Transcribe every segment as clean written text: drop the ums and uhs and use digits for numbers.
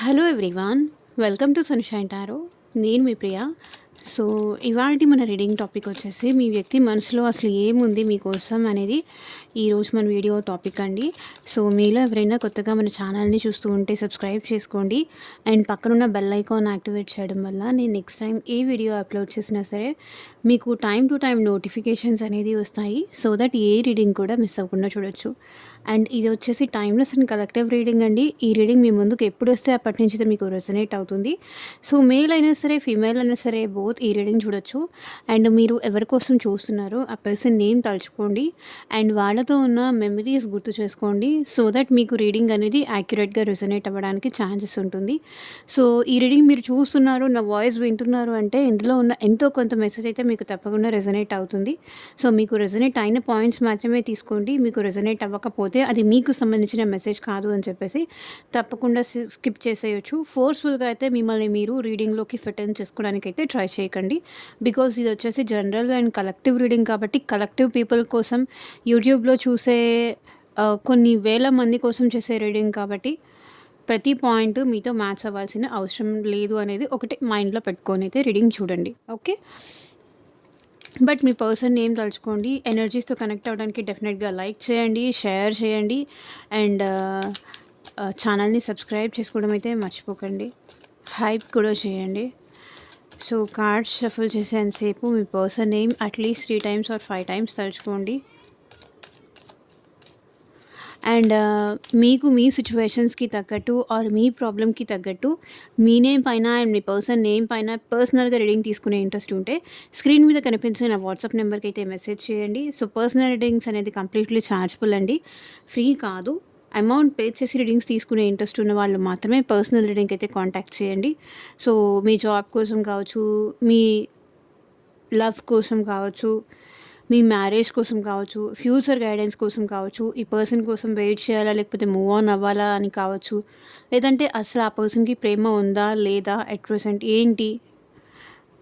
Hello everyone, welcome to sunshine tarot. నేను మీ ప్రియ. So, ఇవాల్టి మన రీడింగ్ టాపిక్ వచ్చేసి మీ వ్యక్తి మనసులో అసలు ఏముంది మీకోసం అనేది ఈరోజు మన వీడియో టాపిక్ అండి. సో, మీలో ఎవరైనా కొత్తగా మన ఛానల్‌ని చూస్తూ ఉంటే సబ్స్క్రైబ్ చేసుకోండి. అండ్ పక్కనున్న బెల్ ఐకాన్ యాక్టివేట్ చేయడం వల్ల నేను నెక్స్ట్ టైం ఏ వీడియో అప్లోడ్ చేసినా సరే మీకు టైమ్ టు టైమ్ నోటిఫికేషన్స్ అనేది వస్తాయి. సో దట్ ఏ రీడింగ్ కూడా మిస్ అవ్వకుండా చూడొచ్చు. అండ్ ఇది వచ్చేసి టైమ్‌లెస్ అండ్ కలెక్టివ్ రీడింగ్ అండి. ఈ రీడింగ్ మీ ముందుకు ఎప్పుడొస్తే అప్పటి నుంచి అయితే మీకు రెజొనేట్ అవుతుంది. సో, మేల్ అయినా సరే, ఫీమేల్ అయినా సరే బోత్ ఈ రీడింగ్ చూడొచ్చు. అండ్ మీరు ఎవరి కోసం చూస్తున్నారో ఆ పర్సన్ నేమ్ తలుచుకోండి. అండ్ వాళ్ళతో ఉన్న మెమరీస్ గుర్తు చేసుకోండి. సో దట్ మీకు రీడింగ్ అనేది యాక్యురేట్‌గా రెజొనేట్ అవ్వడానికి ఛాన్సెస్ ఉంటుంది. సో, ఈ రీడింగ్ మీరు చూస్తున్నారు, నా వాయిస్ వింటున్నారు అంటే ఇందులో ఉన్న ఎంతో కొంత మెసేజ్ అయితే మీకు తప్పకుండా రెజొనేట్ అవుతుంది. సో, మీకు రెజొనేట్ అయిన పాయింట్స్ మాత్రమే తీసుకోండి. మీకు రెజొనేట్ అవ్వకపోతే అది మీకు సంబంధించిన మెసేజ్ కాదు అని చెప్పేసి తప్పకుండా స్కిప్ చేసేయొచ్చు. ఫోర్స్‌ఫుల్‌గా అయితే మిమ్మల్ని మీరు రీడింగ్‌లోకి ఫిట్ ఇన్ చేసుకోవడానికైతే ట్రై చేయకండి. బికాజ్ ఇది వచ్చేసి జనరల్ అండ్ కలెక్టివ్ రీడింగ్ కాబట్టి కలెక్టివ్ పీపుల్ కోసం యూట్యూబ్‌లో చూసే కొన్ని వేల మంది కోసం చేసే రీడింగ్ కాబట్టి ప్రతి పాయింట్ మీతో మ్యాచ్ అవ్వాల్సిన అవసరం లేదు అనేది ఒకటి మైండ్‌లో పెట్టుకొని అయితే రీడింగ్ చూడండి. ఓకే. బట్ మీ పర్సన్ నేమ్ తలుచుకోండి. ఎనర్జీస్‌తో కనెక్ట్ అవ్వడానికి డెఫినెట్‌గా లైక్ చేయండి, షేర్ చేయండి అండ్ ఛానల్‌ని సబ్స్క్రైబ్ చేసుకోవడం అయితే మర్చిపోకండి. హైప్ కూడా చేయండి. సో, కార్డ్స్ షఫుల్ చేసేంతసేపు మీ person name at least 3 times or 5 times తలుచుకోండి. అండ్ మీకు మీ సిచ్యువేషన్స్‌కి తగ్గట్టు ఆర్ మీ ప్రాబ్లమ్‌కి తగ్గట్టు మీ నేమ్ పైన అండ్ మీ పర్సన్ నేమ్ పైన పర్సనల్‌గా రీడింగ్ తీసుకునే ఇంట్రెస్ట్ ఉంటే స్క్రీన్ మీద కనిపించే నా వాట్సాప్ నెంబర్‌కి అయితే మెసేజ్ చేయండి. సో, పర్సనల్ రీడింగ్స్ అనేది కంప్లీట్‌లీ ఛార్జబుల్ అండి. ఫ్రీ కాదు. అమౌంట్ పే చేసి రీడింగ్స్ తీసుకునే ఇంట్రెస్ట్ ఉన్న వాళ్ళు మాత్రమే పర్సనల్ రీడింగ్‌కి అయితే కాంటాక్ట్ చేయండి. సో, మీ జాబ్ కోసం కావచ్చు, మీ లవ్ కోసం కావచ్చు, మీ మ్యారేజ్ కోసం కావచ్చు, ఫ్యూచర్ గైడెన్స్ కోసం కావచ్చు, ఈ పర్సన్ కోసం వెయిట్ చేయాలా లేకపోతే మూవ్ ఆన్ అవ్వాలా అని కావచ్చు, లేదంటే అసలు ఆ పర్సన్‌కి ప్రేమ ఉందా లేదా ఎట్ ప్రెజెంట్ ఏంటి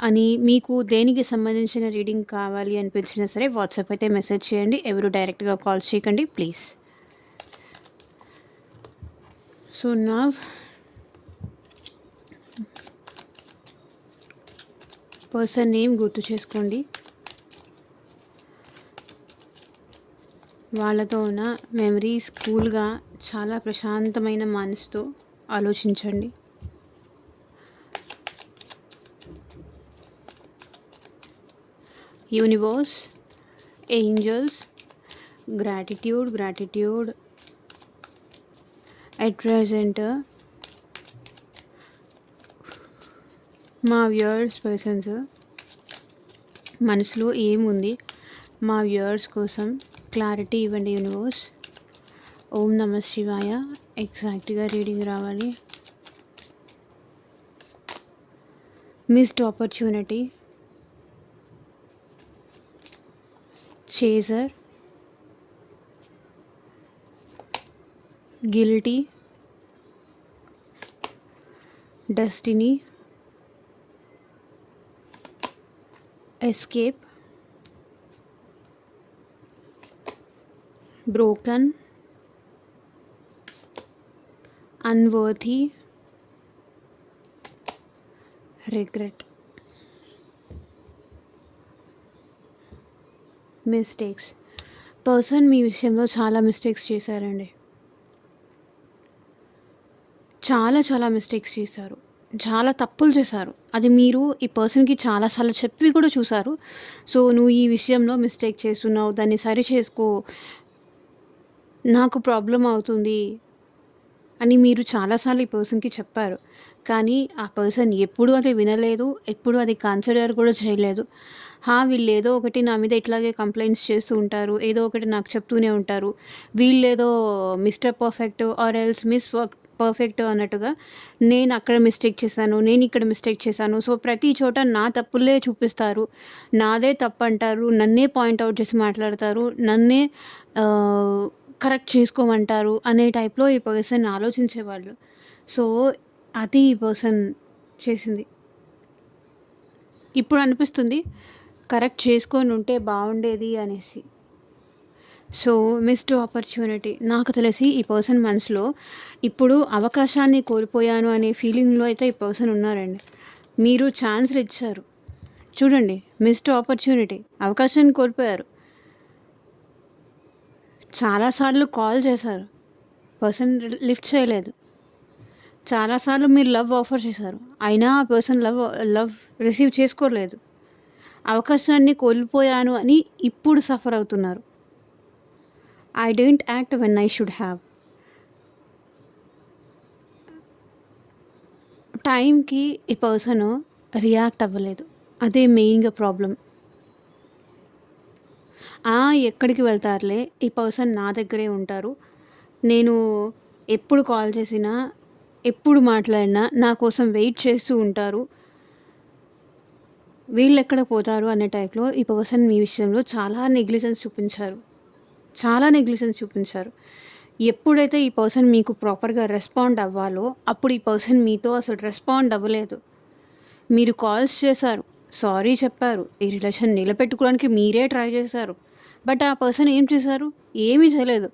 అని మీకు దేనికి సంబంధించిన రీడింగ్ కావాలి అనిపించినా సరే వాట్సాప్ అయితే మెసేజ్ చేయండి. ఎవరు డైరెక్ట్‌గా కాల్ చేయకండి please. So, now person name గుర్తు చేసుకోండి. వాళ్ళతో ఉన్న మెమరీస్ కూల్గా చాలా ప్రశాంతమైన మనసుతో ఆలోచించండి. Universe, angels, gratitude at present మా వ్యూయర్స్ పర్సన్స్ మనసులో ఏముంది మా వ్యూయర్స్ కోసం క్లారిటీ ఇవ్వండి యూనివర్స్. ఓం నమ శివాయ. ఎగ్జాక్ట్గా రీడింగ్ రావాలి. Missed opportunity, chaser, guilty, destiny, escape, broken, unworthy, regret, mistakes. Person మీ విషయంలో చాలా మిస్టేక్స్ చేశారండి. చాలా మిస్టేక్స్ చేశారు. చాలా తప్పులు చేశారు. అది మీరు ఈ పర్సన్‌కి చాలా సార్లు చెప్పి కూడా చూసారు. సో, నువ్వు ఈ విషయంలో మిస్టేక్ చేస్తున్నావు, దాన్ని సరి చేసుకో, నాకు ప్రాబ్లమ్ అవుతుంది అని మీరు చాలాసార్లు ఈ పర్సన్‌కి చెప్పారు. కానీ ఆ పర్సన్ ఎప్పుడూ అది వినలేదు. ఎప్పుడూ అది కన్సిడర్ కూడా చేయలేదు. వీళ్ళేదో ఒకటి నా మీద ఇట్లాగే కంప్లెయింట్స్ చేస్తూ ఉంటారు. ఏదో ఒకటి నాకు చెప్తూనే ఉంటారు. వీళ్ళేదో mister perfect or else miss perfect అన్నట్టుగా నేను అక్కడ మిస్టేక్ చేశాను, నేను ఇక్కడ మిస్టేక్ చేశాను. సో, ప్రతి చోట నా తప్పులే చూపిస్తారు. నాదే తప్పంటారు. నన్నే పాయింట్ ఔట్ చేసి మాట్లాడతారు. నన్నే కరెక్ట్ చేసుకోమంటారు అనే టైప్‌లో ఈ పర్సన్ ఆలోచించేవాళ్ళు. సో, అది ఈ పర్సన్ చేసింది. ఇప్పుడు అనిపిస్తుంది కరెక్ట్ చేసుకొనుంటే బాగుండేది అనేసి. So, missed opportunity. నాకు తెలిసి ఈ పర్సన్ మనసులో ఇప్పుడు అవకాశాన్ని కోల్పోయాను అనే ఫీలింగ్‌లో అయితే ఈ పర్సన్ ఉన్నారండి. మీరు ఛాన్స్‌లు ఇచ్చారు. చూడండి, మిస్డ్ ఆపర్చునిటీ. అవకాశాన్ని కోల్పోయారు. చాలా సార్లు కాల్ చేశారు. పర్సన్ లిఫ్ట్ చేయలేదు. చాలా సార్లు మీరు లవ్ ఆఫర్ చేశారు. అయినా ఆ పర్సన్ లవ్ రిసీవ్ చేసుకోలేదు. అవకాశాన్ని కోల్పోయాను అని ఇప్పుడు సఫర్ అవుతున్నారు. I didn't act when I should have. టైంకి ఈ పర్సన్ రియాక్ట్ అవ్వలేదు. అదే మెయిన్‌గా ప్రాబ్లమ్. ఎక్కడికి వెళ్తారులే, ఈ పర్సన్ నా దగ్గరే ఉంటారు. నేను ఎప్పుడు కాల్ చేసినా, ఎప్పుడు మాట్లాడినా నా కోసం వెయిట్ చేస్తూ ఉంటారు. వీళ్ళెక్కడ పోతారు అనే టైప్‌లో ఈ పర్సన్ మీ విషయంలో చాలా నెగ్లిజెన్స్ చూపించారు. చాలా నెగ్లిజెన్స్ చూపించారు. ఎప్పుడైతే ఈ పర్సన్ మీకు ప్రాపర్‌గా రెస్పాండ్ అవ్వాలో, అప్పుడు ఈ పర్సన్ మీతో అసలు రెస్పాండ్ అవ్వలేదు. మీరు కాల్స్ చేశారు, సారీ చెప్పారు, ఈ రిలేషన్ నిలబెట్టుకోవడానికి మీరే ట్రై చేశారు. బట్ ఆ పర్సన్ ఏం చేశారు? ఏమీ చేయలేదు.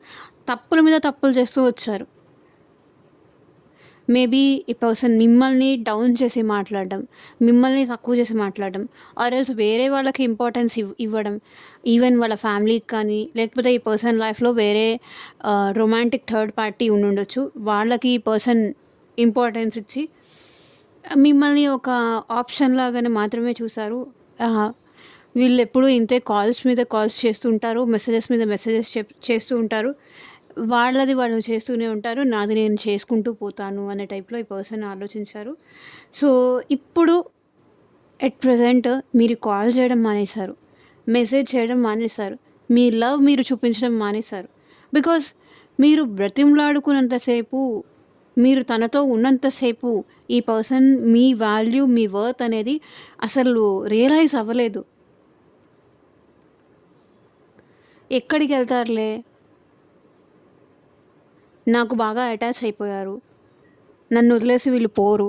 తప్పుల మీద తప్పులు చేస్తూ వచ్చారు. మేబీ ఈ పర్సన్ మిమ్మల్ని డౌన్ చేసి మాట్లాడడం, మిమ్మల్ని తక్కువ చేసి మాట్లాడడం, ఆర్ ఎల్స్ వేరే వాళ్ళకి ఇంపార్టెన్స్ ఇవ్వడం, ఈవెన్ వాళ్ళ ఫ్యామిలీకి కానీ, లేకపోతే ఈ పర్సన్ లైఫ్‌లో వేరే రొమాంటిక్ థర్డ్ పార్టీ ఉండుండొచ్చు. వాళ్ళకి ఈ పర్సన్ ఇంపార్టెన్స్ ఇచ్చి మిమ్మల్ని ఒక ఆప్షన్ లాగానే మాత్రమే చూసారు. వీళ్ళెప్పుడూ ఇంతే కాల్స్ మీద కాల్స్ చేస్తూ ఉంటారు. మెసేజెస్ మీద మెసేజెస్ చేస్తూ ఉంటారు. వాళ్ళది వాళ్ళు చేస్తూనే ఉంటారు. నాది నేను చేసుకుంటూ పోతాను అనే టైప్‌లో ఈ పర్సన్ ఆలోచించారు. సో, ఇప్పుడు ఎట్ ప్రెజెంట్ మీరు కాల్ చేయడం మానేశారు. మెసేజ్ చేయడం మానేశారు. మీ లవ్ మీరు చూపించడం మానేశారు. బికాజ్ మీరు బ్రతిమలాడుకున్నంత సేపు, మీరు తనతో ఉన్నంత సేపు ఈ పర్సన్ మీ వాల్యూ, మీ వర్త్ అనేది అసలు రియలైజ్ అవ్వలేదు. ఎక్కడికెళ్తారులే, నాకు బాగా అటాచ్ అయిపోయారు, నన్ను వదిలేసి వీళ్ళు పోరు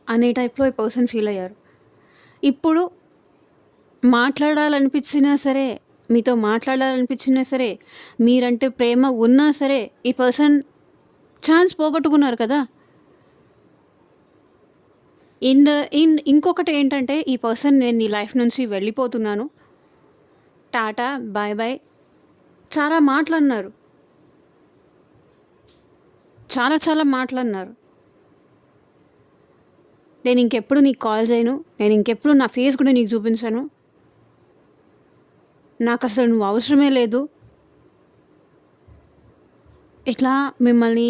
అనే టైప్‌లో ఈ పర్సన్ ఫీల్ అయ్యారు. ఇప్పుడు మాట్లాడాలనిపించినా సరే, మీతో మాట్లాడాలనిపించినా సరే, మీరంటే ప్రేమ ఉన్నా సరే, ఈ పర్సన్ ఛాన్స్ పోగొట్టుకున్నారు కదా! అండ్ ఇంకొకటి ఏంటంటే, ఈ పర్సన్ నేను నీ లైఫ్ నుంచి వెళ్ళిపోతున్నాను, టాటా, బాయ్ బాయ్ చాలా మాటలన్నారు. చాలా చాలా మాటలన్నారు. నేను ఇంకెప్పుడు నీకు కాల్ చేయను. నేను ఇంకెప్పుడు నా ఫేస్ కూడా నీకు చూపించను. నాకసలు నువ్వు అవసరమే లేదు. ఇట్లా మిమ్మల్ని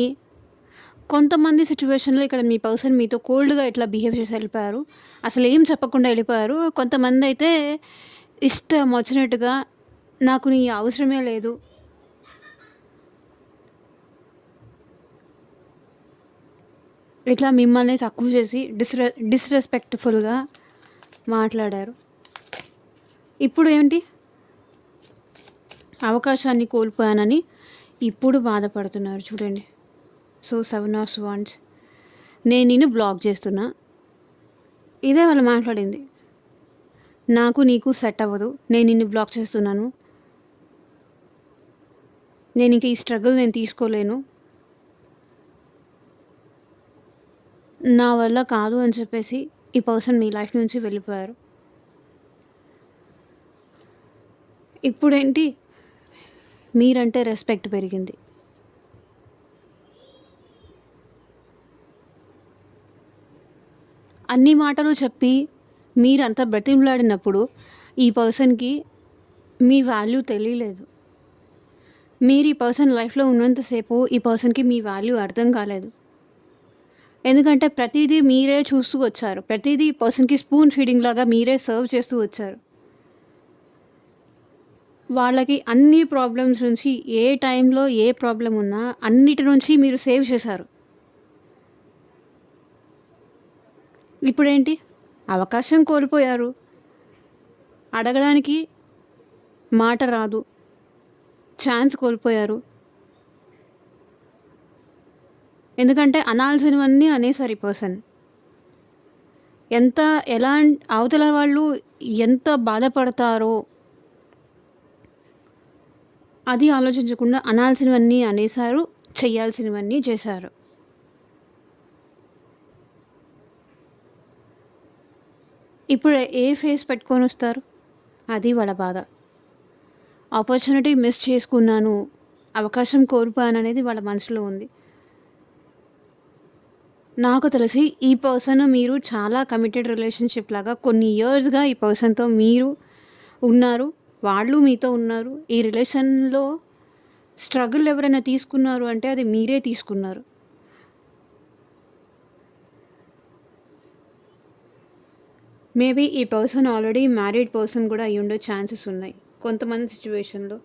కొంతమంది సిట్యుయేషన్‌లో ఇక్కడ మీ పర్సన్ మీతో కోల్డ్‌గా ఇట్లా బిహేవ్ చేసి వెళ్ళిపోయారు. అసలేం చెప్పకుండా వెళ్ళిపోయారు. కొంతమందైతే ఇష్టం వచ్చినట్టుగా నాకు నీ అవసరమే లేదు, ఇట్లా మిమ్మల్ని తక్కువ చేసి డిస్‌రెస్పెక్ట్‌ఫుల్‌గా మాట్లాడారు. ఇప్పుడు ఏంటి? అవకాశాన్ని కోల్పోయానని ఇప్పుడు బాధపడుతున్నారు చూడండి. So, 7 of wands. నేను నిన్ను బ్లాక్ చేస్తున్నా. ఇదే వాళ్ళు మాట్లాడింది. నాకు నీకు సెట్ అవ్వదు. నేను నిన్ను బ్లాక్ చేస్తున్నాను. నేనింక ఈ స్ట్రగుల్ నేను తీసుకోలేను. నా వల్ల కాదు అని చెప్పేసి ఈ పర్సన్ మీ లైఫ్ నుంచి వెళ్ళిపోయారు. ఇప్పుడేంటి? మీరంటే రెస్పెక్ట్ పెరిగింది. అన్ని మాటలు చెప్పి మీరంతా బ్రతిమలాడినప్పుడు ఈ పర్సన్‌కి మీ వాల్యూ తెలియలేదు. మీరు ఈ పర్సన్ లైఫ్‌లో ఉన్నంత సేపు ఈ పర్సన్‌కి మీ వాల్యూ అర్థం కాలేదు. ఎందుకంటే ప్రతీదీ మీరే చూస్తూ వచ్చారు. ప్రతీదీ ఈ పర్సన్‌కి స్పూన్ ఫీడింగ్ లాగా మీరే సర్వ్ చేస్తూ వచ్చారు. వాళ్ళకి అన్ని ప్రాబ్లమ్స్ నుంచి ఏ టైంలో ఏ ప్రాబ్లమ్ ఉన్నా అన్నిటి నుంచి మీరు సేవ్ చేశారు. ఇప్పుడేంటి? అవకాశం కోల్పోయారు. అడగడానికి మాట రాదు. ఛాన్స్ కోల్పోయారు. ఎందుకంటే అనాల్సినవన్నీ అనేసారు ఈ పర్సన్. ఎంత అవతల వాళ్ళు ఎంత బాధపడతారో అది ఆలోచించకుండా అనాల్సినవన్నీ అనేశారు, చేయాల్సినవన్నీ చేశారు. ఇప్పుడు ఏ ఫేస్ పెట్టుకొనొస్తారు? అది వాళ్ళ బాధ. ఆపర్చునిటీ మిస్ చేసుకున్నాను, అవకాశం కోల్పోయాననేది వాళ్ళ మనసులో ఉంది. నాకు తెలిసి ఈ పర్సన్ మీరు చాలా కమిటెడ్ రిలేషన్‌షిప్ లాగా కొన్ని ఇయర్స్‌గా ఈ పర్సన్‌తో మీరు ఉన్నారు. వాళ్ళు మీతో ఉన్నారు. ఈ రిలేషన్‌లో స్ట్రగుల్ ఎవరైనా తీసుకున్నారు అంటే అది మీరే తీసుకున్నారు. మేబీ ఈ పర్సన్ ఆల్రెడీ మ్యారీడ్ పర్సన్ కూడా అయ్యుండే ఛాన్సెస్ ఉన్నాయి కొంతమంది సిట్యుయేషన్‌లో.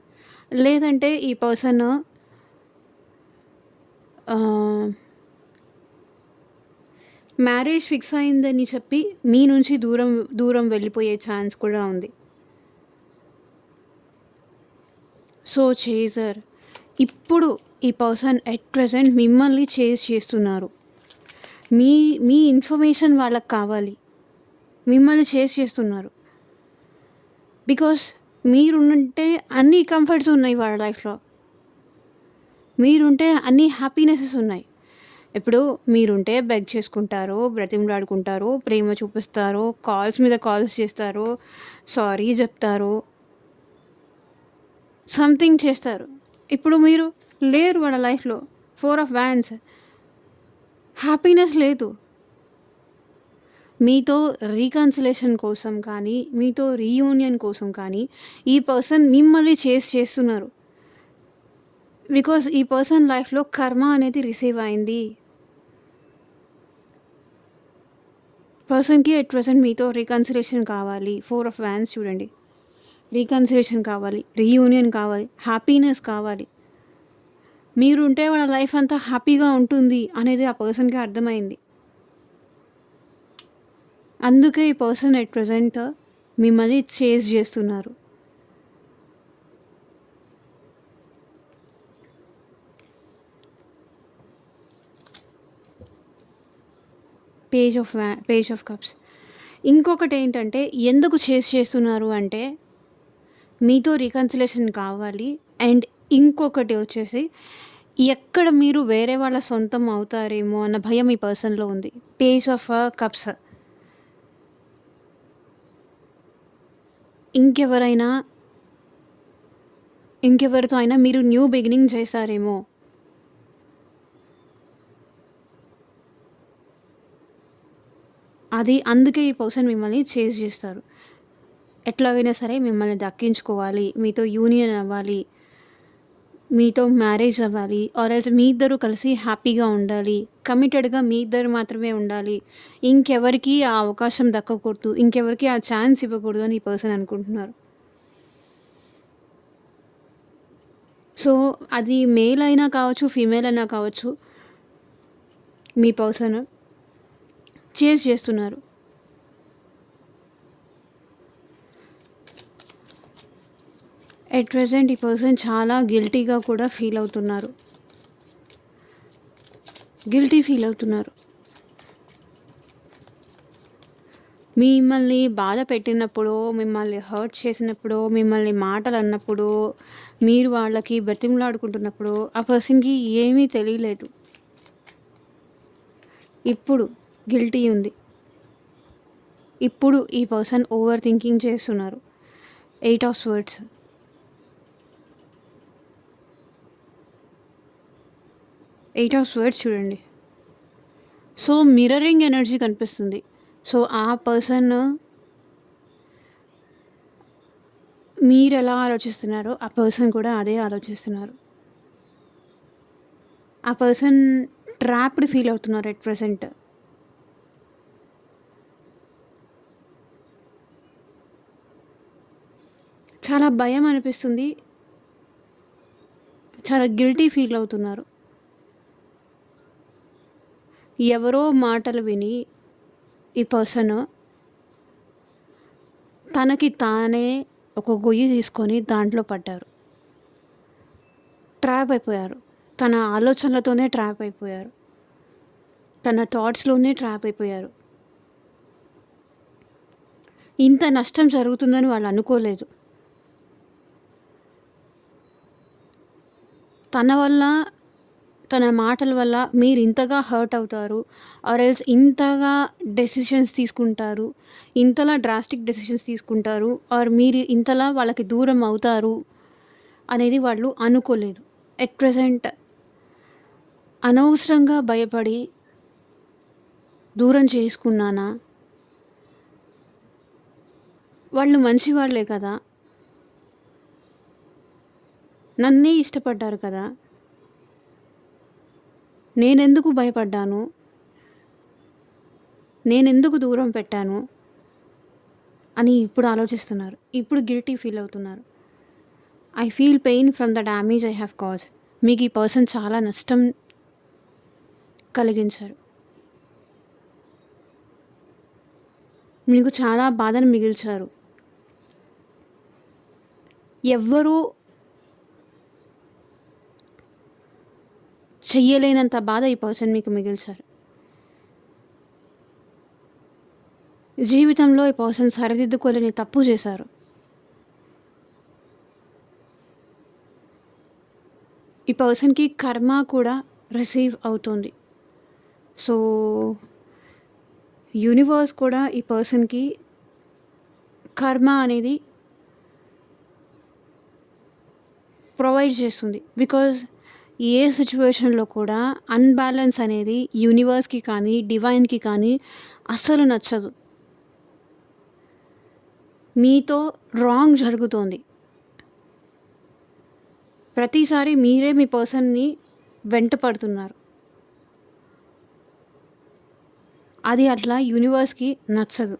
లేదంటే ఈ పర్సన్ ఆహ్, మ్యారేజ్ ఫిక్స్ అయిందని చెప్పి మీ నుంచి దూరం దూరం వెళ్ళిపోయే ఛాన్స్ కూడా ఉంది. సో, చేజర్ ఇప్పుడు ఈ పర్సన్ ఎట్ ప్రెజెంట్ మిమ్మల్ని చేజ్ చేస్తున్నారు. మీ మీ ఇన్ఫర్మేషన్ వాళ్ళకి కావాలి. మిమ్మల్ని చేజ్ చేస్తున్నారు. బికాస్ మీరుంటే అన్ని కంఫర్ట్స్ ఉన్నాయి వాళ్ళ లైఫ్‌లో. మీరుంటే అన్ని హ్యాపీనెసెస్ ఉన్నాయి. ఇప్పుడు మీరుంటే బెగ్ చేసుకుంటారు, బ్రతిమలాడుకుంటారు, ప్రేమ చూపిస్తారు, కాల్స్ మీద కాల్స్ చేస్తారు, సారీ జెప్తారు, సంథింగ్ చేస్తారు. ఇప్పుడు మీరు లేరు వాళ్ళ లైఫ్‌లో. 4 ఆఫ్ వ్యాన్స్. హ్యాపీనెస్ లేదు. మీతో రీకన్సిలేషన్ కోసం కానీ, మీతో రీయూనియన్ కోసం కానీ ఈ పర్సన్ మిమ్మల్ని చేస్తున్నారు. బికాస్ ఈ పర్సన్ లైఫ్‌లో కర్మ అనేది రిసీవ్ అయింది. పర్సన్‌కి ఎట్ ప్రెజెంట్ మీతో రీకన్సిలేషన్ కావాలి. 4 ఆఫ్ వ్యాన్స్ చూడండి. రీకన్సిలేషన్ కావాలి, రీయూనియన్ కావాలి, హ్యాపీనెస్ కావాలి. మీరుంటే వాళ్ళ లైఫ్ అంతా హ్యాపీగా ఉంటుంది అనేది ఆ పర్సన్‌కి అర్థమైంది. అందుకే ఈ పర్సన్ ఎట్ ప్రెజెంట్ మిమ్మల్ని చేజ్ చేస్తున్నారు. Page of cups. ఇంకొకటేంటంటే ఎందుకు చేస్తున్నారు అంటే మీతో రీకన్సిలేషన్ కావాలి. అండ్ ఇంకొకటి వచ్చేసి ఎక్కడ మీరు వేరే వాళ్ళ సొంతం అవుతారేమో అన్న భయం ఈ పర్సన్‌లో ఉంది. Page of cups. ఇంకెవరైనా ఇంకెవరితో అయినా మీరు న్యూ బిగినింగ్ చేస్తారేమో. అది అందుకే ఈ పర్సన్ మిమ్మల్ని చేజ్ చేస్తారు. ఎట్లాగైనా సరే మిమ్మల్ని దక్కించుకోవాలి, మీతో యూనియన్ అవ్వాలి, మీతో మ్యారేజ్ అవ్వాలి, ఆర్ ఎల్స్ మీ ఇద్దరు కలిసి హ్యాపీగా ఉండాలి, కమిటెడ్‌గా మీ ఇద్దరు మాత్రమే ఉండాలి. ఇంకెవరికీ ఆ అవకాశం దక్కకూడదు, ఇంకెవరికీ ఆ ఛాన్స్ ఇవ్వకూడదు అని ఈ పర్సన్ అనుకుంటున్నారు. సో, అది మేల్ అయినా కావచ్చు, ఫీమేల్ అయినా కావచ్చు, మీ పర్సన్ చేస్తున్నారు. ఎట్ ప్రెజెంట్ ఈ పర్సన్ చాలా గిల్టీగా కూడా ఫీల్ అవుతున్నారు. ఫీల్ అవుతున్నారు. మిమ్మల్ని బాధ పెట్టినప్పుడు, మిమ్మల్ని హర్ట్ చేసినప్పుడు, మిమ్మల్ని మాటలు అన్నప్పుడు, మీరు వాళ్ళకి బతిమలాడుకుంటున్నప్పుడు ఆ పర్సన్‌కి ఏమీ తెలియలేదు. ఇప్పుడు గిల్టీ ఉంది. ఇప్పుడు ఈ పర్సన్ ఓవర్ థింకింగ్ చేస్తున్నారు. 8 ఆఫ్ స్వర్డ్స్. 8 ఆఫ్ స్వర్డ్స్ చూడండి. సో, మిర్రరింగ్ ఎనర్జీ కనిపిస్తుంది. సో, ఆ పర్సన్ మీరెలా ఆలోచిస్తున్నారో ఆ పర్సన్ కూడా అదే ఆలోచిస్తున్నారు. ఆ పర్సన్ ట్రాప్డ్ ఫీల్ అవుతున్నారు ఎట్ ప్రెజెంట్. చాలా భయం అనిపిస్తుంది. చాలా గిల్టీ ఫీల్ అవుతున్నారు. ఎవరో మాటలు విని ఈ పర్సన్ తనకి తానే ఒక గొయ్యి తీసుకొని దాంట్లో పడ్డారు. ట్రాప్ అయిపోయారు. తన ఆలోచనలతోనే ట్రాప్ అయిపోయారు. తన థాట్స్‌లోనే ట్రాప్ అయిపోయారు. ఇంత నష్టం జరుగుతుందని వాళ్ళు అనుకోలేదు. తన వల్ల, తన మాటల వల్ల మీరు ఇంతగా హర్ట్ అవుతారు. ఆర్ ఎల్స్ ఇంతగా డెసిషన్స్ తీసుకుంటారు. ఇంతలా డ్రాస్టిక్ డెసిషన్స్ తీసుకుంటారు. ఆర్ మీరు ఇంతలా వాళ్ళకి దూరం అవుతారు అనేది వాళ్ళు అనుకోలేదు. ఎట్ ప్రెజెంట్ అనవసరంగా భయపడి దూరం చేసుకున్నానా? వాళ్ళు మంచివాళ్ళే కదా! నన్నే ఇష్టపడ్డారు కదా! నేనెందుకు భయపడ్డాను? నేనెందుకు దూరం పెట్టాను? అని ఇప్పుడు ఆలోచిస్తున్నారు. ఇప్పుడు గిల్టీ ఫీల్ అవుతున్నారు. I feel pain from the damage I have caused. మీకు ఈ పర్సన్ చాలా నష్టం కలిగించారు. మీకు చాలా బాధను మిగిల్చారు. ఎవ్వరూ చెయ్యలేనంత బాధ ఈ పర్సన్ మీకు మిగిల్చారు. జీవితంలో ఈ పర్సన్ సరిదిద్దుకోలేని తప్పు చేశారు. ఈ పర్సన్‌కి కర్మ కూడా రిసీవ్ అవుతుంది. సో, యూనివర్స్ కూడా ఈ పర్సన్‌కి కర్మ అనేది ప్రొవైడ్ చేస్తుంది. బికాజ్ ఏ సిట్యుయేషన్‌లో కూడా అన్‌బ్యాలెన్స్ అనేది యూనివర్స్‌కి కానీ, డివైన్‌కి కానీ అస్సలు నచ్చదు. మీతో రాంగ్ జరుగుతోంది. ప్రతిసారి మీరే మీ పర్సన్‌ని వెంట పడుతున్నారు. అది అట్లా యూనివర్స్‌కి నచ్చదు.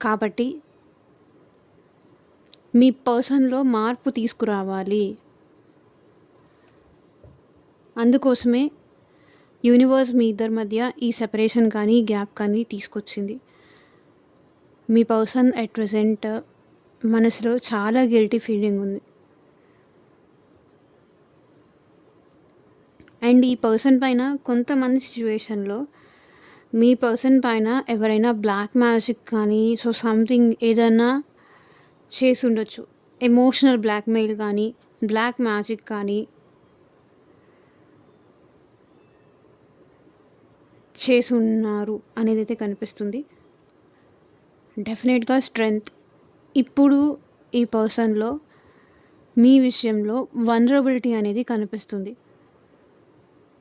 కాబట్టి మీ పర్సన్‌లో మార్పు తీసుకురావాలి. అందుకోసమే యూనివర్స్ మీ ఇద్దరి మధ్య ఈ సెపరేషన్ కానీ, గ్యాప్ కానీ తీసుకొచ్చింది. మీ పర్సన్ ఎట్ ప్రెజెంట్ మనసులో చాలా గిల్టీ ఫీలింగ్ ఉంది. అండ్ ఈ పర్సన్ పైన కొంతమంది సిచ్యువేషన్‌లో మీ పర్సన్ పైన ఎవరైనా బ్లాక్ మ్యాజిక్ కానీ, సో సంథింగ్ ఏదన్నా చేసుండొచ్చు. ఎమోషనల్ బ్లాక్‌మెయిల్ కానీ, బ్లాక్ మ్యాజిక్ కానీ చేసున్నారు అనేదైతే కనిపిస్తుంది. డెఫినెట్‌గా స్ట్రెంగ్త్ ఇప్పుడు ఈ పర్సన్‌లో మీ విషయంలో వల్నరబిలిటీ అనేది కనిపిస్తుంది.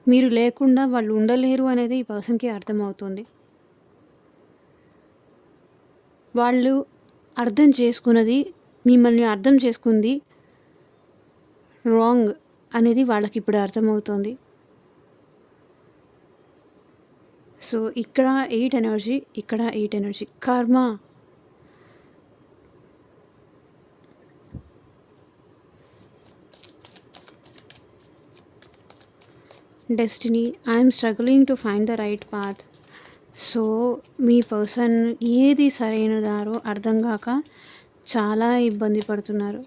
మీరు లేకుండా వాళ్ళు ఉండలేరు అనేది ఈ పర్సన్‌కి అర్థమవుతుంది. వాళ్ళు అర్థం చేసుకున్నది, మిమ్మల్ని అర్థం చేసుకుంది రాంగ్ అనేది వాళ్ళకిప్పుడు అర్థమవుతోంది. సో, ఇక్కడ 8 ఎనర్జీ, ఇక్కడ 8 ఎనర్జీ. కర్మ. Destiny. I'm struggling to find the right path. So, me person ఏది సరైన దారో అర్థం కాక చాలా ఇబ్బంది పడుతున్నారు.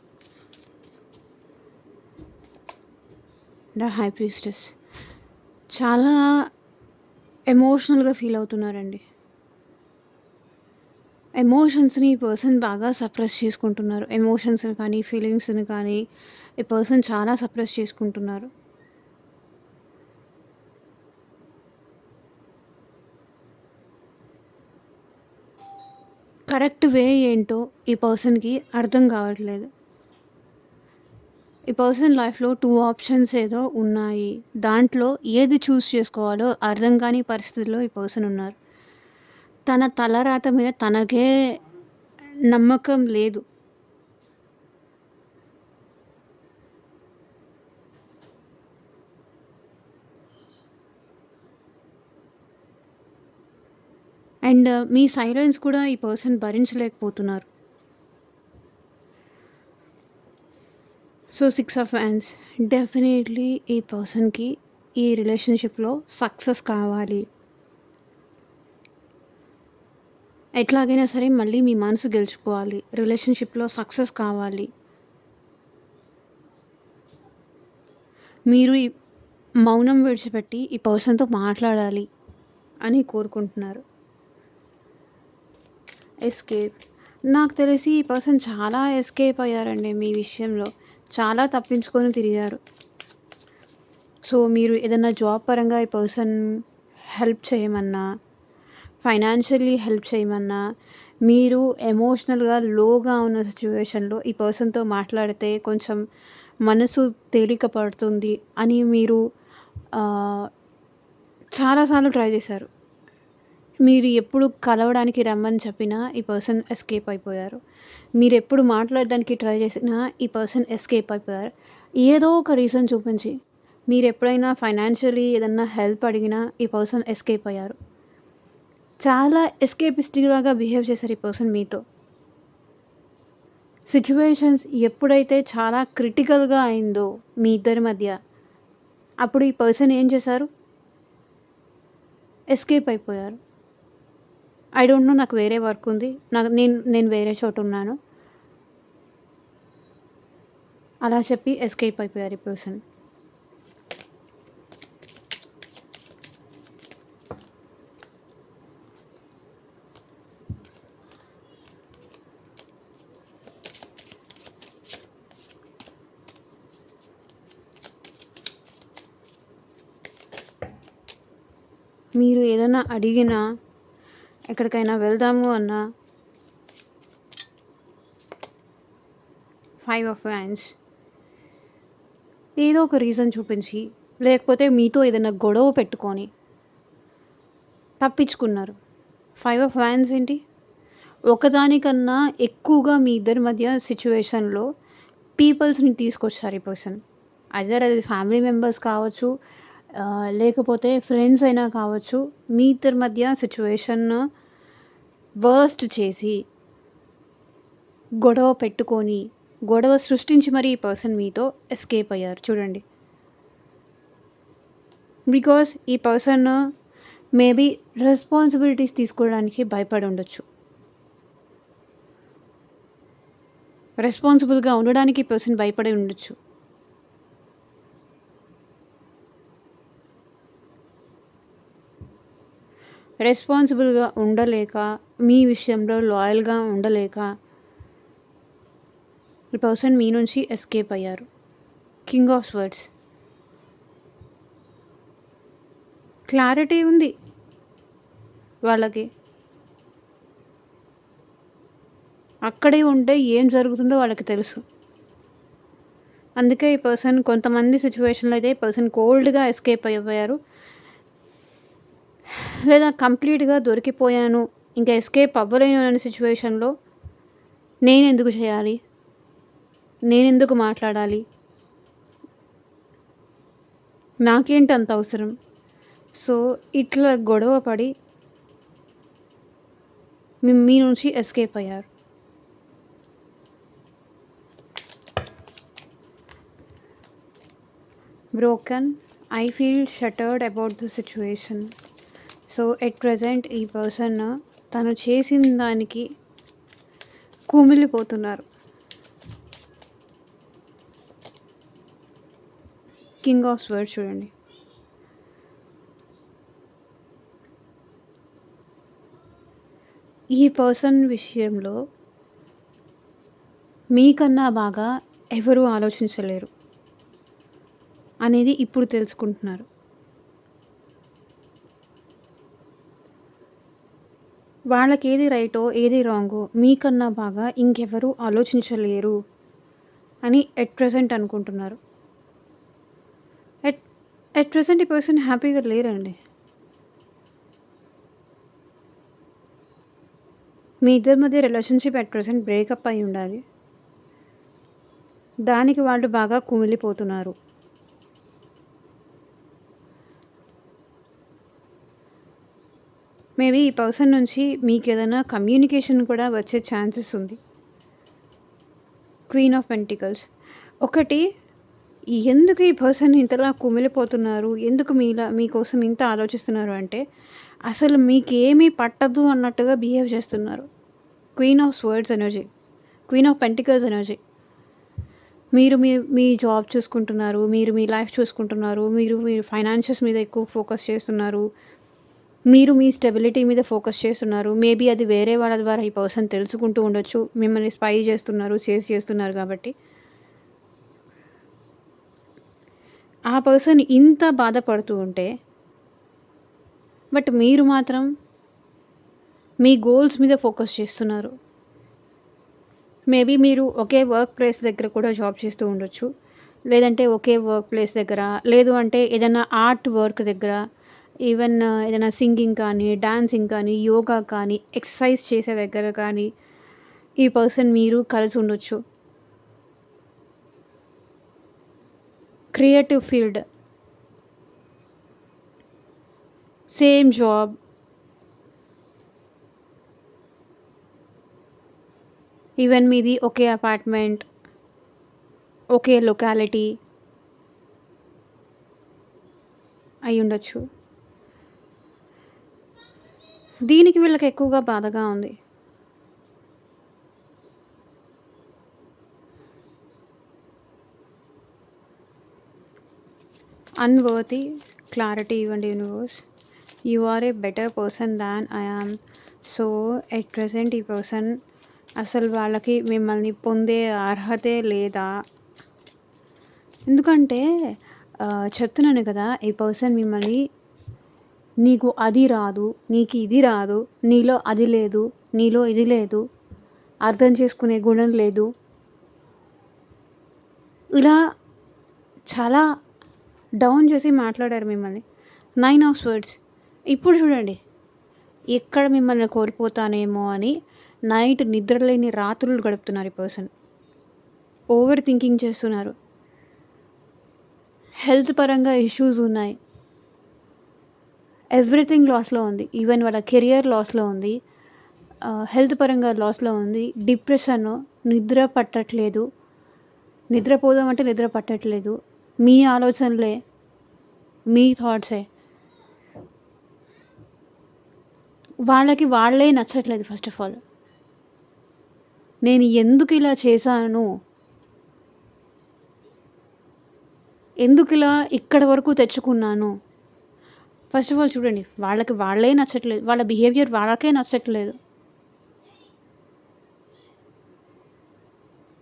The high priestess. చాలా ఎమోషనల్‌గా ఫీల్ అవుతున్నారండి. ఎమోషన్స్‌ని ఈ పర్సన్ బాగా సప్రెస్ చేసుకుంటున్నారు. ఎమోషన్స్‌ని కానీ, ఫీలింగ్స్‌ని కానీ ఈ పర్సన్ చాలా సప్రెస్ చేసుకుంటున్నారు. కరెక్ట్ వే ఏంటో ఈ పర్సన్‌కి అర్థం కావట్లేదు. ఈ పర్సన్ లైఫ్‌లో 2 ఆప్షన్స్ ఏదో ఉన్నాయి. దాంట్లో ఏది చూస్ చేసుకోవాలో అర్థం కాని పరిస్థితిలో ఈ పర్సన్ ఉన్నారు. తన తలరాత మీద తనకే నమ్మకం లేదు. అండ్ మీ సైలెన్స్ కూడా ఈ పర్సన్ భరించలేకపోతున్నారు. So 6 of hands. డెఫినెట్లీ ఈ పర్సన్‌కి ఈ రిలేషన్‌షిప్‌లో సక్సెస్ కావాలి. ఎట్లాగైనా సరే మళ్ళీ మీ మనసు గెలుచుకోవాలి. రిలేషన్‌షిప్‌లో సక్సెస్ కావాలి. మీరు ఈ మౌనం విడిచిపెట్టి ఈ పర్సన్‌తో మాట్లాడాలి అని కోరుకుంటున్నారు. ఎస్కేప్. నాకు తెలిసి ఈ పర్సన్ చాలా ఎస్కేప్ అయ్యారండి మీ విషయంలో. చాలా తప్పించుకొని తిరిగారు. సో, మీరు ఏదన్నా జాబ్ పరంగా ఈ పర్సన్ హెల్ప్ చేయమన్నా, ఫైనాన్షియల్లీ హెల్ప్ చేయమన్నా, మీరు ఎమోషనల్‌గా లోగా ఉన్న సిట్యుయేషన్‌లో ఈ పర్సన్‌తో మాట్లాడితే కొంచెం మనసు తేలిక పడుతుంది అని మీరు ఆహ్, చాలా సార్లు ట్రై చేశారు. మీరు ఎప్పుడు కలవడానికి రమ్మని చెప్పినా ఈ పర్సన్ ఎస్కేప్ అయిపోయారు. మీరెప్పుడు మాట్లాడడానికి ట్రై చేసినా ఈ పర్సన్ ఎస్కేప్ అయిపోయారు. ఏదో ఒక రీజన్ చూపించి మీరెప్పుడైనా ఫైనాన్షియల్లీ ఏదన్నా హెల్ప్ అడిగినా ఈ పర్సన్ ఎస్కేప్ అయ్యారు. చాలా ఎస్కేపిస్ట్‌లాగా బిహేవ్ చేశారు ఈ పర్సన్ మీతో. సిట్యుయేషన్స్ ఎప్పుడైతే చాలా క్రిటికల్‌గా అయిందో మీ ఇద్దరి మధ్య, అప్పుడు ఈ పర్సన్ ఏం చేశారు? ఎస్కేప్ అయిపోయారు. ఐ డోంట్ నో, నాకు వేరే వర్క్ ఉంది. నేను వేరే చోటున్నాను. అలా చెప్పి ఎస్కేప్ అయిపోయారు ఈ పర్సన్. మీరు ఏదైనా అడిగినా, ఎక్కడికైనా వెళ్దాము అన్నా 5 ఆఫ్ హ్యాండ్స్ ఏదో ఒక రీజన్ చూపించి, లేకపోతే మీతో ఏదైనా గొడవ పెట్టుకొని తప్పించుకున్నారు. 5 ఆఫ్ హ్యాండ్స్ ఏంటి? ఒకదానికన్నా ఎక్కువగా మీ ఇద్దరి మధ్య సిట్యుయేషన్‌లో పీపుల్స్‌ని తీసుకొచ్చారు ఈ పర్సన్. ఐదర్ అది ఫ్యామిలీ మెంబర్స్ కావచ్చు, లేకపోతే ఫ్రెండ్స్ అయినా కావచ్చు. మీ ఇద్దరి మధ్య సిట్యుయేషన్‌ను వర్స్ట్ చేసి, గొడవ పెట్టుకొని, గొడవ సృష్టించి మరీ ఈ పర్సన్ మీతో ఎస్కేప్ అయ్యారు చూడండి. బికాస్ ఈ పర్సన్ మేబీ రెస్పాన్సిబిలిటీస్ తీసుకోవడానికి భయపడి ఉండొచ్చు. రెస్పాన్సిబుల్‌గా ఉండడానికి ఈ పర్సన్ భయపడి ఉండొచ్చు. రెస్పాన్సిబుల్‌గా ఉండలేక, మీ విషయంలో లాయల్‌గా ఉండలేక ఈ పర్సన్ మీ నుంచి ఎస్కేప్ అయ్యారు. King of swords. క్లారిటీ ఉంది వాళ్ళకి. అక్కడే ఉంటే ఏం జరుగుతుందో వాళ్ళకి తెలుసు. అందుకే ఈ పర్సన్ కొంతమంది సిట్యుయేషన్‌లో అయితే ఈ పర్సన్ కోల్డ్‌గా ఎస్కేప్ అయిపోయారు. లేదా కంప్లీట్‌గా దొరికిపోయాను, ఇంకా ఎస్కేప్ అవ్వలేను అనే సిట్యుయేషన్‌లో నేనెందుకు చేయాలి? నేనెందుకు మాట్లాడాలి? నాకేంటి అంత అవసరం? సో, ఇట్లా గొడవ పడి మీ నుంచి ఎస్కేప్ అయ్యారు. Broken. I feel shattered about the situation. So, at present ఈ పర్సన్ తను చేసిన దానికి కుమిలిపోతున్నారు. కింగ్ ఆఫ్ స్వర్డ్స్ చూడండి. ఈ పర్సన్ విషయంలో మీకన్నా బాగా ఎవరూ ఆలోచించలేరు అనేది ఇప్పుడు తెలుసుకుంటున్నారు. వాళ్ళకేది రైటో, ఏది రాంగో మీకన్నా బాగా ఇంకెవరూ ఆలోచించలేరు అని ఎట్ ప్రెజెంట్ అనుకుంటున్నారు. ఎట్ ప్రెజెంట్ ఈ పర్సన్ హ్యాపీగా లేరండి. మీ ఇద్దరి మధ్య రిలేషన్షిప్ ఎట్ ప్రెజెంట్ బ్రేకప్ అయి ఉండాలి. దానికి వాళ్ళు బాగా కుమిలిపోతున్నారు. మేబీ ఈ పర్సన్ నుంచి మీకు ఏదైనా కమ్యూనికేషన్ కూడా వచ్చే ఛాన్సెస్ ఉంది. Queen of pentacles. ఒకటి, ఎందుకు ఈ పర్సన్ ఇంతలా కుమిలిపోతున్నారు, ఎందుకు మీకోసం ఇంత ఆలోచిస్తున్నారు అంటే, అసలు మీకేమీ పట్టదు అన్నట్టుగా బిహేవ్ చేస్తున్నారు. Queen of swords energy, queen of pentacles energy. మీరు మీ జాబ్ చూసుకుంటున్నారు, మీరు మీ లైఫ్ చూసుకుంటున్నారు, మీరు ఫైనాన్షియల్స్ మీద ఎక్కువ ఫోకస్ చేస్తున్నారు, మీరు మీ స్టెబిలిటీ మీద ఫోకస్ చేస్తున్నారు. మేబీ అది వేరే వాళ్ళ ద్వారా ఈ పర్సన్ తెలుసుకుంటూ ఉండొచ్చు. మిమ్మల్ని స్పై చేస్తున్నారు, చేస్తున్నారు కాబట్టి. ఆ పర్సన్ ఇంత బాధపడుతూ ఉంటే, బట్ మీరు మాత్రం మీ గోల్స్ మీద ఫోకస్ చేస్తున్నారు. మేబీ మీరు ఒకే వర్క్ ప్లేస్ దగ్గర కూడా జాబ్ చేస్తూ ఉండొచ్చు. లేదంటే ఒకే వర్క్ ప్లేస్ దగ్గర, లేదు అంటే ఏదైనా ఆర్ట్ వర్క్ దగ్గర, ఈవెన్ ఏదైనా సింగింగ్ కానీ, డాన్సింగ్ కానీ, యోగా కానీ, ఎక్సర్సైజ్ చేసే దగ్గర కానీ ఈ పర్సన్ మీరు కలిసి ఉండొచ్చు. Creative field, same job, even మీది ఒకే అపార్ట్మెంట్, ఒకే లొకాలిటీ అయి ఉండొచ్చు. దీనికి వీళ్ళకి ఎక్కువగా బాధగా ఉంది. అన్వర్తీ, క్లారిటీ ఇవ్వండి universe. You are a better person than I am. So at present ఈ పర్సన్ అసలు వాళ్ళకి మిమ్మల్ని పొందే అర్హతే లేదా? ఎందుకంటే చెప్తున్నాను కదా, ఈ పర్సన్ మిమ్మల్ని నీకు అది రాదు, నీకు ఇది రాదు, నీలో అది లేదు, నీలో ఇది లేదు, అర్థం చేసుకునే గుణం లేదు, ఇలా చాలా డౌన్ చేసి మాట్లాడారు మిమ్మల్ని. 9 ఆఫ్ స్వర్డ్స్. ఇప్పుడు చూడండి, ఎక్కడ మిమ్మల్ని కోల్పోతానేమో అని నైట్ నిద్రలేని రాత్రులు గడుపుతున్నారు ఈ పర్సన్. ఓవర్ థింకింగ్ చేస్తున్నారు. హెల్త్ పరంగా ఇష్యూస్ ఉన్నాయి. ఎవ్రీథింగ్ లాస్లో ఉంది. ఈవెన్ వాళ్ళ కెరియర్ లాస్లో ఉంది, హెల్త్ పరంగా లాస్లో ఉంది. డిప్రెషన్, నిద్ర పట్టట్లేదు, నిద్రపోదాం అంటే నిద్ర పట్టట్లేదు. మీ ఆలోచనలే, మీ థాట్సే. వాళ్ళకి వాళ్ళే నచ్చట్లేదు. ఫస్ట్ ఆఫ్ ఆల్, నేను ఎందుకు ఇలా చేశాను, ఎందుకు ఇలా ఇక్కడి వరకు తెచ్చుకున్నాను. ఫస్ట్ ఆఫ్ ఆల్ చూడండి, వాళ్ళకి వాళ్ళే నచ్చట్లేదు, వాళ్ళ బిహేవియర్ వాళ్ళకే నచ్చట్లేదు.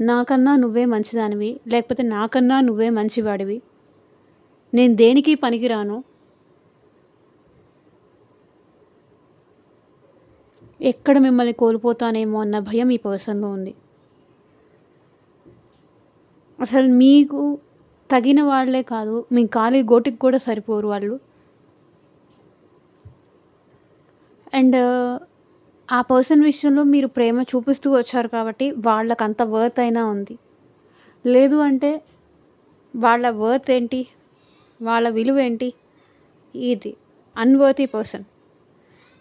నాకన్నా నువ్వే మంచిదానివి, లేకపోతే నాకన్నా నువ్వే మంచివాడివి, నేను దేనికి పనికిరాను, ఎక్కడ మిమ్మల్ని కోల్పోతానేమో అన్న భయం ఈ పర్సన్లో ఉంది. అసలు మీకు తగిన వాళ్ళే కాదు, మీ కాలి గోటికి కూడా సరిపోరు వాళ్ళు. అండ్ ఆ పర్సన్ విషయంలో మీరు ప్రేమ చూపిస్తూ వచ్చారు కాబట్టి వాళ్ళకంత వర్త్ అయినా ఉంది. లేదు అంటే వాళ్ళ వర్త్ ఏంటి, వాళ్ళ విలువ ఏంటి? ఇది అన్వర్తీ పర్సన్.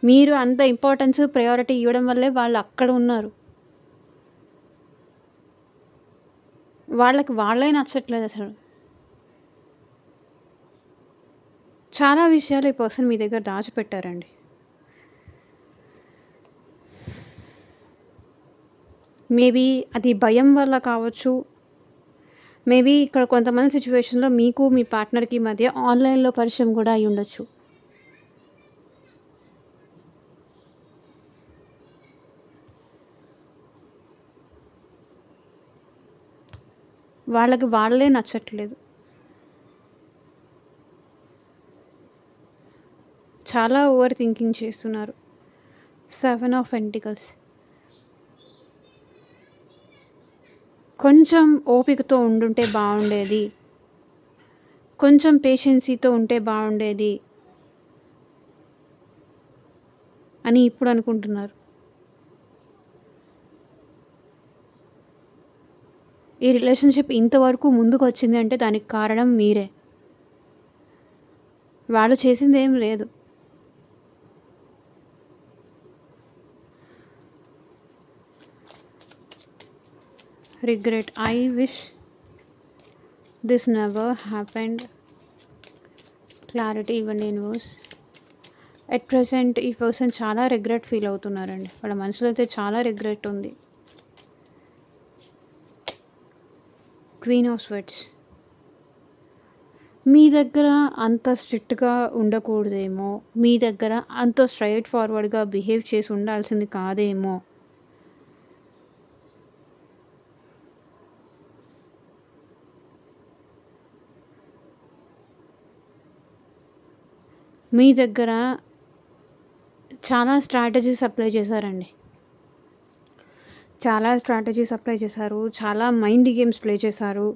మీరు అంత ఇంపార్టెన్స్, ప్రయారిటీ ఇవ్వడం వల్లే వాళ్ళు అక్కడ ఉన్నారు. వాళ్ళకి వాళ్ళే నచ్చట్లేదు అసలు. చాలా విషయాలు ఈ పర్సన్ మీ దగ్గర దాచిపెట్టారండి. మేబీ అది భయం వల్ల కావచ్చు. మేబీ ఇక్కడ కొంతమంది సిచ్యువేషన్లో మీకు మీ పార్ట్నర్కి మధ్య ఆన్లైన్లో పరిచయం కూడా అయి ఉండొచ్చు. వాళ్ళకి వాళ్ళే నచ్చట్లేదు. చాలా ఓవర్ థింకింగ్ చేస్తున్నారు. 7 ఆఫ్ పెంటికల్స్. కొంచెం ఓపికతో ఉండుంటే బాగుండేది, కొంచెం పేషెన్సీతో ఉంటే బాగుండేది అని ఇప్పుడు అనుకుంటున్నారు. ఈ రిలేషన్షిప్ ఇంతవరకు ముందుకు వచ్చింది అంటే దానికి కారణం మీరే. వాళ్ళు చేసింది ఏం లేదు. Regret. I wish this never happened. Clarity ఇవ్వండి యూనివర్స్. ఎట్ ప్రెసెంట్ ఈ పర్సన్ చాలా రిగ్రెట్ ఫీల్ అవుతున్నారండి. వాళ్ళ మనసులో అయితే చాలా రిగ్రెట్ ఉంది. Queen of swords. మీ దగ్గర అంత స్ట్రిక్ట్గా ఉండకూడదేమో, మీ దగ్గర అంత స్ట్రైట్ ఫార్వర్డ్గా బిహేవ్ చేసి ఉండాల్సింది కాదేమో. మీ దగ్గర చాలా స్ట్రాటజీస్ అప్లై చేశారండి. చాలా స్ట్రాటజీస్ అప్లై చేశారు. చాలా మైండ్ గేమ్స్ ప్లే చేశారు.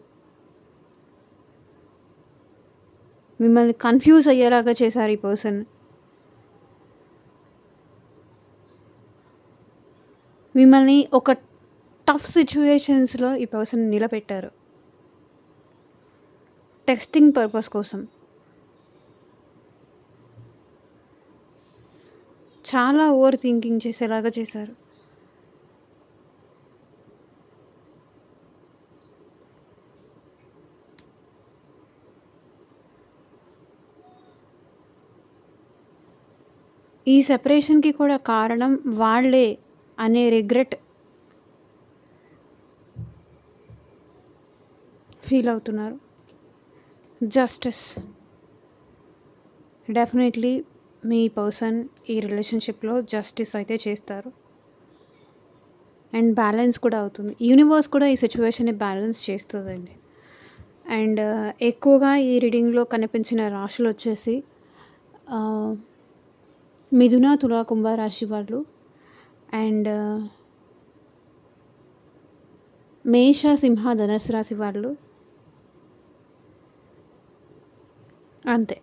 మిమ్మల్ని కన్‌ఫ్యూజ్ అయ్యేలాగా చేశారు ఈ పర్సన్. మిమ్మల్ని ఒక టఫ్ సిట్యుయేషన్స్‌లో ఈ పర్సన్ నిలబెట్టారు. టెస్టింగ్ పర్పస్ కోసం. చాలా ఓవర్ థింకింగ్ చేసేలాగా చేశారు. ఈ సెపరేషన్‌కి కూడా కారణం వాళ్ళే అనే రిగ్రెట్ ఫీల్ అవుతున్నారు. జస్టిస్. డెఫినెట్‌లీ మీ పర్సన్ ఈ రిలేషన్‌షిప్‌లో జస్టిస్ అయితే చేస్తారు. అండ్ బ్యాలెన్స్ కూడా అవుతుంది. యూనివర్స్ కూడా ఈ సిట్యుయేషన్‌ని బ్యాలెన్స్ చేస్తదండి. అండ్ ఎక్కువగా ఈ రీడింగ్‌లో కనిపించిన రాశులొచ్చేసి మిథున, తుల, కుంభ రాశి వాళ్ళు అండ్ మేష, సింహ, ధనుస్సు రాశి వాళ్ళు. అంతే.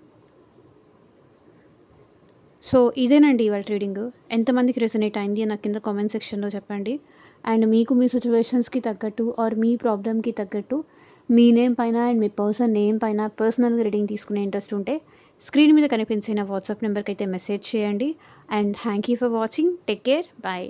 సో, ఇదేనండి ఇవాళ రీడింగు. ఎంతమందికి రెసొనేట్ అయింది నాకు కింద కామెంట్ సెక్షన్‌లో చెప్పండి. అండ్ మీకు మీ సిట్యుయేషన్స్‌కి తగ్గట్టు ఆర్ మీ ప్రాబ్లమ్‌కి తగ్గట్టు మీ నేమ్ పైన అండ్ మీ పర్సన్ నేమ్ పైన పర్సనల్‌గా రీడింగ్ తీసుకునే ఇంట్రెస్ట్ ఉంటే స్క్రీన్ మీద కనిపించే నా వాట్సాప్ నెంబర్‌కైతే మెసేజ్ చేయండి. And thank you for watching. Take care. By.